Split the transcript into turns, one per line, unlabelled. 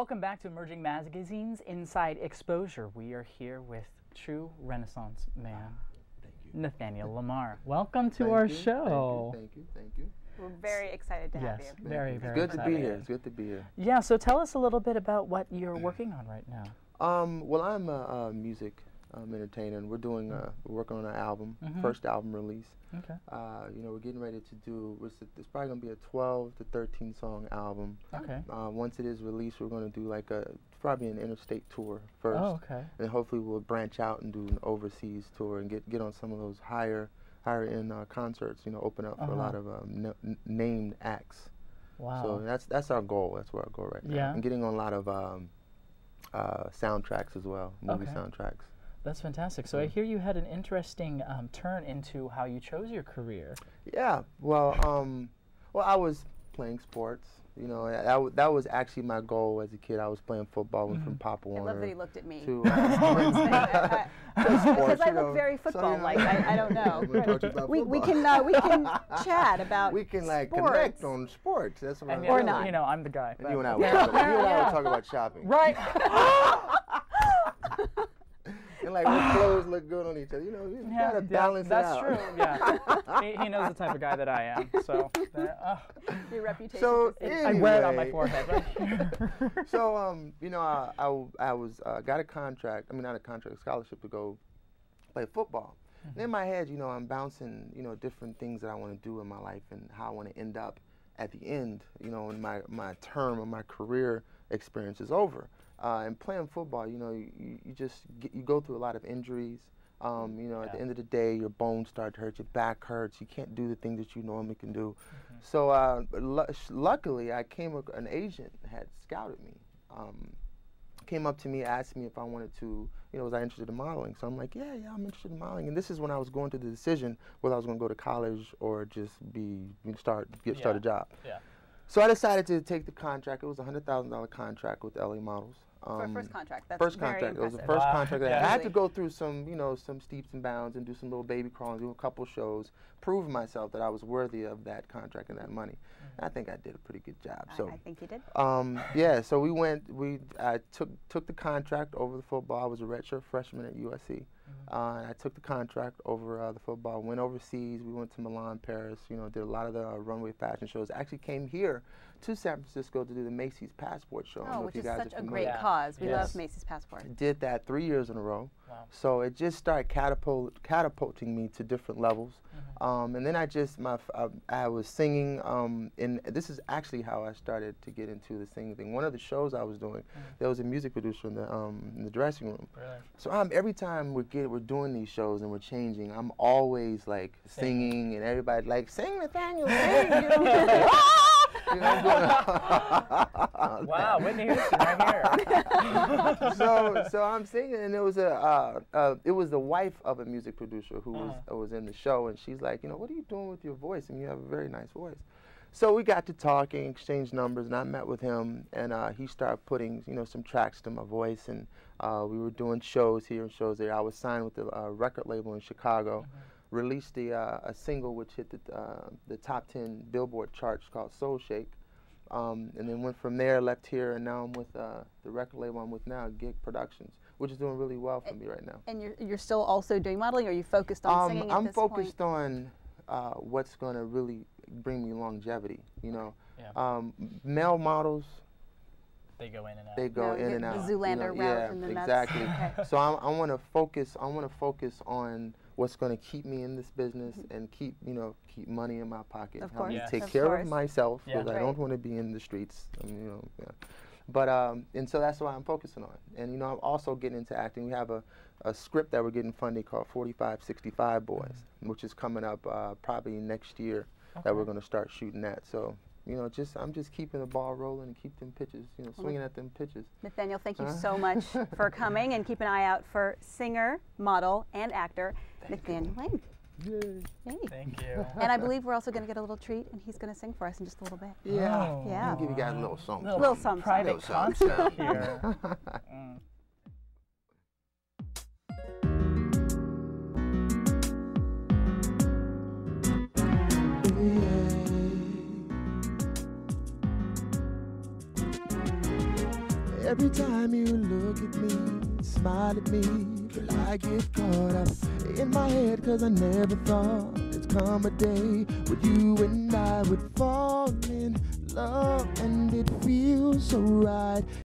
Welcome back to Emerging Magazine's Inside Exposure. We are here with true Renaissance man, Nathaniel Lamar. Welcome to our show.
Thank you.
We're very excited to have you.
Yes, very
It's good to be here. It's good to be here.
Yeah, so tell us a little bit about what you're working on right now.
Well, I'm a music entertainer, and we're doing we're working on an album, first album release.
Okay.
You know, we're getting ready to do. It's probably gonna be a 12 to 13 song album.
Okay.
Once it is released, we're gonna do like probably an interstate tour first.
Oh, okay.
And hopefully we'll branch out and do an overseas tour and get on some of those higher end concerts. You know, open up for a lot of named acts.
Wow.
So that's our goal. That's where our goal right now.
Yeah.
And getting on a lot of soundtracks as well, movie soundtracks.
That's fantastic. So I hear you had an interesting turn into how you chose your career.
Yeah. Well, I was playing sports. You know, that was actually my goal as a kid. I was playing football. Went from Pop Warner.
I love that he looked at me.
To,
because I look very football-like. I don't know. We can chat about.
We can like
sports.
connect on sports. That's what
And
or not.
You know, I'm the guy.
And you and I will talk about shopping.
Right.
And like what clothes look good on each other. You know, you gotta balance it out.
That's true. Yeah. he knows the type of guy that I am. So.
Your reputation.
So
anyway.
I wear it on my forehead right here.
So you know, I was got a contract. I mean, not a contract, a scholarship to go play football. And in my head, you know, I'm bouncing, you know, different things that I want to do in my life and how I want to end up at the end, you know, when my term or my career experience is over. And playing football, you know, you go through a lot of injuries. You know, at the end of the day, your bones start to hurt, your back hurts. You can't do the things that you normally can do. So luckily, an agent had scouted me. Came up to me, asked me if I wanted to, you know, was I interested in modeling? So I'm like, yeah, I'm interested in modeling. And this is when I was going through the decision whether I was going to go to college or just start a job.
Yeah.
So I decided to take the contract. It was a $100,000 contract with LA Models.
For a first contract, that's
first
very
contract.
impressive.
It was the first contract. I had to go through some, you know, some steeps and bounds and do some little baby crawling, do a couple shows, prove myself that I was worthy of that contract and that money. And I think I did a pretty good job. So
I think you did.
yeah. So I took the contract over the football. I was a redshirt freshman at USC. And I took the contract over the football. Went overseas. We went to Milan, Paris. You know, did a lot of the runway fashion shows. Actually came here to San Francisco to do the Macy's Passport show.
Oh, which is such a great cause. We love Macy's Passport.
Did that 3 years in a row.
Wow.
So it just started catapulting me to different levels. And then I was singing, and this is actually how I started to get into the singing thing. One of the shows I was doing, there was a music producer in the dressing room.
Really?
So every time we're doing these shows and we're changing, I'm always like singing, and everybody like, sing, Nathaniel, sing, you know. You know,
wow, Whitney Houston right here.
so I'm singing, and it was the wife of a music producer who was in the show, and she's like, you know, what are you doing with your voice? And you have a very nice voice. So we got to talking, exchanged numbers, and I met with him, and he started putting, you know, some tracks to my voice, and we were doing shows here and shows there. I was signed with the record label in Chicago. Released a single which hit the top 10 Billboard charts called Soul Shake, and then went from there, left here, and now I'm with the record label I'm with now, Gig Productions, which is doing really well for me right now. And
you're still also doing modeling, or are you focused on singing at this point?
I'm focused on what's going to really bring me longevity, you know. Male models,
they go in and out.
They go in and out.
The Zoolander route, and then
exactly.
That's,
So I want to focus on what's going to keep me in this business and keep money in my pocket.
Of course.
Help me take care of myself, because I don't want to be in the streets. I mean, you know, But and so that's what I'm focusing on. And you know, I'm also getting into acting. We have a script that we're getting funded called 4565 Boys, which is coming up probably next year that we're going to start shooting at. So. You know, I'm just keeping the ball rolling and keep them pitches, you know, swinging at them pitches.
Nathaniel, thank you so much for coming, and keep an eye out for singer, model, and actor Nathaniel Lane.
Yay.
Thank you.
And I believe we're also going to get a little treat, and he's going to sing for us in just a little bit.
Yeah.
Oh.
Yeah.
I'll give you guys a little song.
Little something.
Private concert here.
Every time you look at me, smile at me, till I get caught up in my head, 'cause I never thought there'd come a day when you and I would fall in love, and it feels so right.